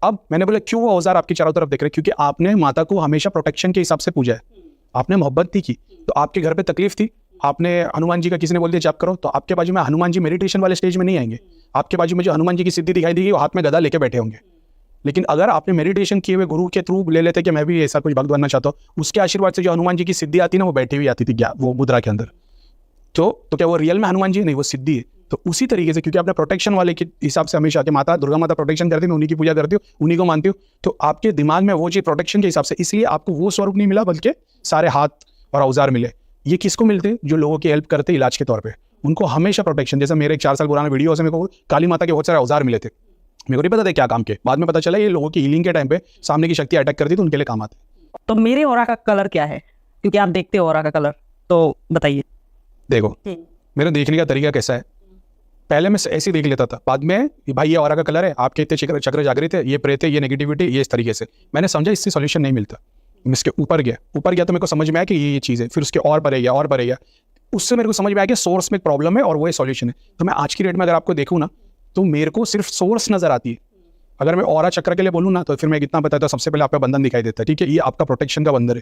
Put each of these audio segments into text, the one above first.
अब मैंने बोला क्यों वो औजार आपकी चारों तरफ देख रहे हैं? क्योंकि आपने माता को हमेशा प्रोटेक्शन के हिसाब से पूजा है, आपने मोहब्बत नहीं की। तो आपके घर पे तकलीफ थी, आपने हनुमान जी का किसी ने बोल दिया जाप करो, तो आपके बाजू में हनुमान जी मेडिटेशन वाले स्टेज में नहीं आएंगे। आपके बाजू में जो हनुमान जी की सिद्धि दिखाई देगी वो हाथ में गदा लेके बैठे होंगे। लेकिन अगर आपने मेडिटेशन किए हुए गुरु के थ्रू ले लेते कि मैं भी ऐसा कुछ भक्त बनना चाहता हूँ, उसके आशीर्वाद से जो हनुमान जी की सिद्धि आती ना, वो बैठी हुई आती थी क्या वो मुद्रा के अंदर। तो क्या वो रियल में हनुमान जी नहीं, वो सिद्धि है। तो उसी तरीके से क्योंकि आपने प्रोटेक्शन वाले के हिसाब से हमेशा कि माता दुर्गा माता प्रोटेक्शन करती है, मैं उन्हीं की पूजा करती हूँ, उन्हीं को मानती हूँ, तो आपके दिमाग में वो चीज प्रोटेक्शन के हिसाब से, इसलिए आपको वो स्वरूप नहीं मिला बल्कि सारे हाथ और औजार मिले। ये किसको मिलते? जो लोगों की हेल्प करते इलाज के तौर पे, उनको हमेशा प्रोटेक्शन। जैसे मेरे 4 साल पुराना वीडियो से मेरे को काली माता के बहुत सारे औजार मिले थे, मेरे को नहीं पता था क्या काम के, बाद में पता चला ये लोगों की हीलिंग के टाइम पे सामने की शक्ति अटैक करती तो उनके लिए काम आते। तो मेरे ऑरा का कलर क्या है, क्योंकि आप देखते हो ऑरा का कलर, तो बताइए। देखो मेरा देखने का तरीका कैसा है, पहले मैं ऐसे ही देख लेता था, बाद में भाई ये ऑरा का कलर है, आपके इतने चक्र जागृत है, ये प्रेत है, ये नेगेटिविटी, ये इस तरीके से मैंने समझा इससे सॉल्यूशन नहीं मिलता। मैं इसके ऊपर गया तो मेरे को समझ में आया कि ये चीज़ है, फिर उसके और परे गया, उससे मेरे को समझ में आया कि सोर्स में प्रॉब्लम है और वो सॉल्यूशन है। तो मैं आज की डेट में अगर आपको देखूँ ना, तो मेरे को सिर्फ सोर्स नजर आती है। अगर मैं ऑरा चक्र के लिए बोलूँ ना, तो फिर मैं कितना बताता हूँ, सबसे पहले आपका बंधन दिखाई देता है, ठीक है, ये आपका प्रोटेक्शन का बंधन है।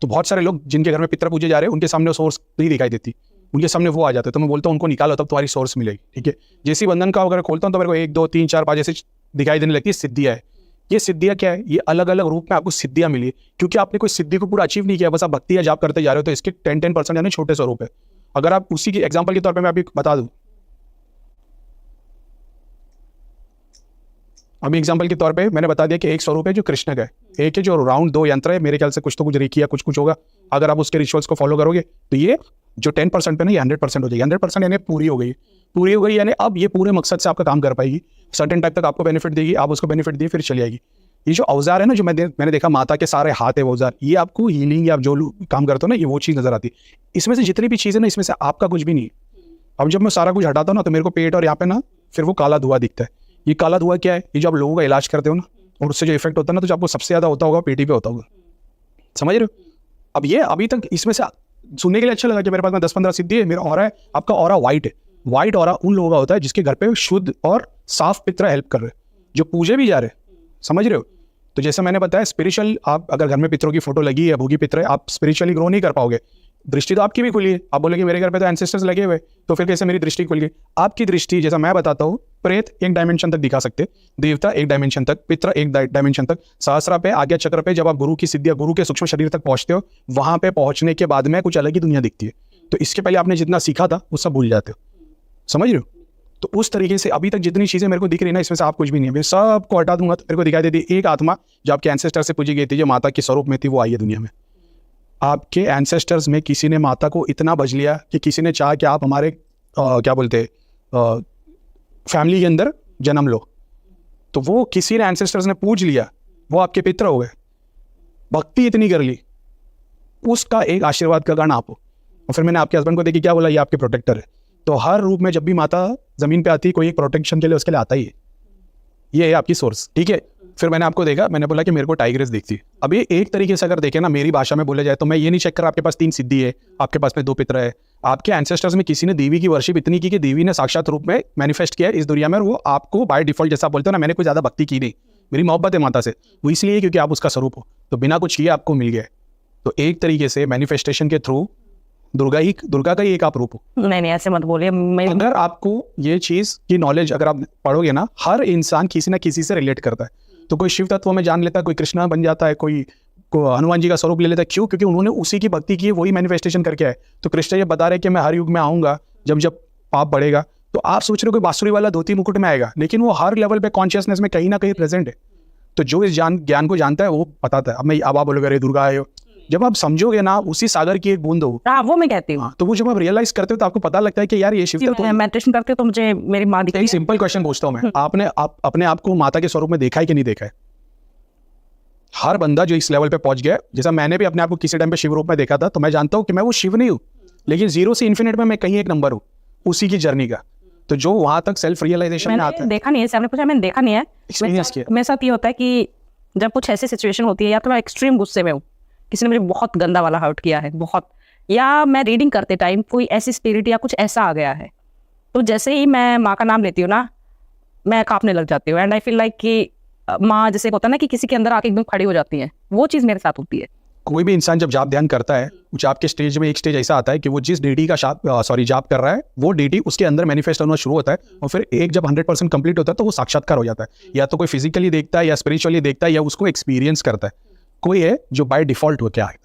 तो बहुत सारे लोग जिनके घर में पितर पूजे जा रहे हैं, उनके सामने सोर्स नहीं दिखाई देती, उनके सामने वो आ जाते हैं। तो मैं बोलता हूँ उनको निकालो, तब तुम्हारी सोर्स मिलेगी, ठीक है। जैसी बंधन का अगर खोलता हूँ तो मेरे को 1 2 3 4 5 ऐसे दिखाई देने लगती है सिद्धियाँ है। ये सिद्धियाँ क्या है? ये अलग अलग रूप में आपको सिद्धियाँ मिली, क्योंकि आपने कोई सिद्धि को पूरा अचीव नहीं किया, बस आप भक्ति या जाप करते जा रहे हो। तो इसके 10% यानी छोटे स्वरूप है। अगर आप उसी की एग्जाम्पल के तौर पर मैं अभी बता दूँ, अभी एग्जाम्पल के तौर पे मैंने बता दिया कि एक स्वरूप है जो कृष्ण का है, एक है जो राउंड 2 यंत्र है, मेरे ख्याल से कुछ तो कुछ रेकी या कुछ होगा। अगर आप उसके रिचुअल्स को फॉलो करोगे तो ये जो 10% पे ना, ये 100% हो जाएगी। 100% यानी पूरी हो गई यानी अब ये पूरे मकसद से आपका काम कर पाएगी, सर्टेन टाइम तक आपको बेनिफिट देगी, आप उसको बेनिफिट दिए फिर चली आएगी। ये जो औजार है ना, जो मैंने देखा माता के सारे हाथ है वो औजार, ये आपको हीलिंग या जो काम करते हो ना, ये वो चीज़ नजर आती है। इसमें से जितनी भी चीज़ है ना, इसमें से आपका कुछ भी नहीं है। अब जब मैं सारा कुछ हटाता हूँ ना, तो मेरे को पेट और यहाँ पे ना फिर वो काला धुआं दिखता है। ये काला धुआं क्या है? ये जो आप लोगों का इलाज करते हो ना, और उससे जो इफेक्ट होता है ना, तो जो आपको सबसे ज्यादा होता होगा पेटी पे होता होगा, समझ रहे हो? अब ये अभी तक इसमें से सुनने के लिए अच्छा लगा कि मेरे पास में 10-15 सिद्धि है, मेरा ऑरा है। आपका ऑरा वाइट है। वाइट ऑरा उन लोगों का होता है जिसके घर पे शुद्ध और साफ पितर हेल्प कर रहे हैं, जो पूजे भी जा रहे हैं, समझ रहे हो? तो जैसे मैंने बताया स्पिरिचुअल, आप अगर घर में पितरों की फोटो लगी है, भोगी पितर है, आप स्पिरिचुअली ग्रो नहीं कर पाओगे। दृष्टि तो आपकी भी खुली है, आप बोलेंगे मेरे घर पे तो एंसेस्टर्स लगे हुए, तो फिर कैसे मेरी दृष्टि खुल गई? आपकी दृष्टि, जैसा मैं बताता हूँ, प्रेत एक डायमेंशन तक दिखा सकते, देवता एक डायमेंशन तक, पितर एक डायमेंशन तक, सहस्रा पे, आज्ञा चक्र पे, जब आप गुरु की सिद्धि, गुरु के सूक्ष्म शरीर तक पहुंचते हो, वहां पे पहुंचने के बाद में कुछ अलग ही दुनिया दिखती है। तो इसके पहले आपने जितना सीखा था वो सब भूल जाते हो, समझ रहे हो? तो उस तरीके से अभी तक जितनी चीजें मेरे को दिख रही है ना, इसमें से आप कुछ भी नहीं है। मैं सबको हटा दूंगा तो मेरे को दिखाई देती एक आत्मा जो आपके एंसेस्टर से पूजी गई थी, जो माता के स्वरूप में थी, वो आई है दुनिया में। आपके एंसेस्टर्स में किसी ने माता को इतना बज लिया कि किसी ने चाहा कि आप हमारे क्या बोलते फैमिली के अंदर जन्म लो, तो वो किसी ने एंसेस्टर्स ने पूज लिया, वो आपके पितर हो गए, भक्ति इतनी कर ली, उसका एक आशीर्वाद का कारण आप हो। और फिर मैंने आपके हस्बैंड को देखी क्या बोला, ये आपके प्रोटेक्टर है। तो हर रूप में जब भी माता जमीन पे आती है, कोई एक प्रोटेक्शन के लिए उसके लिए आता ही है। ये है आपकी सोर्स, ठीक है। फिर मैंने आपको देखा, मैंने बोला कि मेरे को टाइग्रेस दिखती है। अब ये एक तरीके से अगर देखें ना, मेरी भाषा में बोला जाए तो मैं ये नहीं चेक कर आपके पास 3 सिद्धि है, आपके पास में 2 पितर है। आपके एंसेस्टर्स में किसी ने देवी की वर्शिप इतनी की कि देवी ने साक्षात रूप में मैनिफेस्ट किया है इस दुनिया में, और वो आपको बाय डिफॉल्ट, जैसा बोलते हो ना, मैंने कोई ज्यादा भक्ति की नहीं, मेरी मोहब्बत है माता से, वो इसलिए क्योंकि आप उसका स्वरूप हो, तो बिना कुछ किए आपको मिल गया। तो एक तरीके से मैनिफेस्टेशन के थ्रू दुर्गा का ही एक आप रूप हो। नहीं ऐसे मत बोलिए। अगर आपको ये चीज की नॉलेज अगर आप पढ़ोगे ना, हर इंसान किसी ना किसी से रिलेट करता है। तो कोई शिव तत्व में जान लेता है, कोई कृष्णा बन जाता है, कोई हनुमान जी का स्वरूप ले लेता है। क्यों? क्योंकि उन्होंने उसी की भक्ति की है, वही मैनिफेस्टेशन करके आए। तो कृष्ण ये बता रहे कि मैं हर युग में आऊंगा, जब जब पाप बढ़ेगा। तो आप सोच रहे हो कोई बांसुरी वाला धोती मुकुट में आएगा, लेकिन वो हर लेवल पे कॉन्शियसनेस में कहीं ना कहीं प्रेजेंट है। तो जो इस ज्ञान को जानता है वो बताता है। अब आप बोलोगे अरे दुर्गा आए हो, जब आप समझोगे ना, उसी सागर की एक बूंद हो, वो मैं कहती हूँ। तो वो जब आप रियलाइज करते हो तो आपको पता लगता है कि यार ये शिव तत्व। मैं मेडिटेशन करती हूँ तो मुझे मेरी माँ दिखती है। एक सिंपल क्वेश्चन पूछता हूँ मैं, आपने अपने आप को माता के स्वरूप में देखा है कि नहीं देखा है? हर बंदा जो इस लेवल पे पहुंच गया, जैसा मैंने भी अपने आप को किसी टाइम पे शिव रूप में देखा था, तो मैं जानता हूँ कि मैं वो शिव नहीं हूँ, लेकिन 0 से इन्फिनिट में मैं कहीं एक नंबर हूँ, उसी की जर्नी का। तो जो वहां तक सेल्फ रियलाइजेशन में आता है, देखा नहीं है, आपने पूछा, मैंने देखा नहीं है, एक्सपीरियंस किया। मेरे साथ ये होता है कि जब कुछ ऐसी सिचुएशन होती है, या तो मैं एक्सट्रीम गुस्से में हूँ, किसी ने मुझे बहुत गंदा वाला हर्ट किया है बहुत, या मैं रीडिंग करते टाइम कोई ऐसी स्पिरिट या कुछ ऐसा आ गया है, तो जैसे ही मैं माँ का नाम लेती हूँ ना, मैं कांपने लग जाती हूँ। एंड आई फील लाइक कि माँ जैसे होता है ना कि किसी के अंदर आके एकदम खड़ी हो जाती है, वो चीज़ मेरे साथ होती है। कोई भी इंसान जब जाप ध्यान करता है, जाप के स्टेज में एक स्टेज ऐसा आता है कि वो जिस डीडी का जाप कर रहा है वो डीडी उसके अंदर मैनिफेस्ट होना शुरू होता है, और फिर एक जब 100% कंप्लीट होता है तो वो साक्षात्कार हो जाता है। या तो कोई फिजिकली देखता है या स्पिरिचुअली देखता है या उसको एक्सपीरियंस करता है। कोई है जो बाय डिफॉल्ट हो क्या है।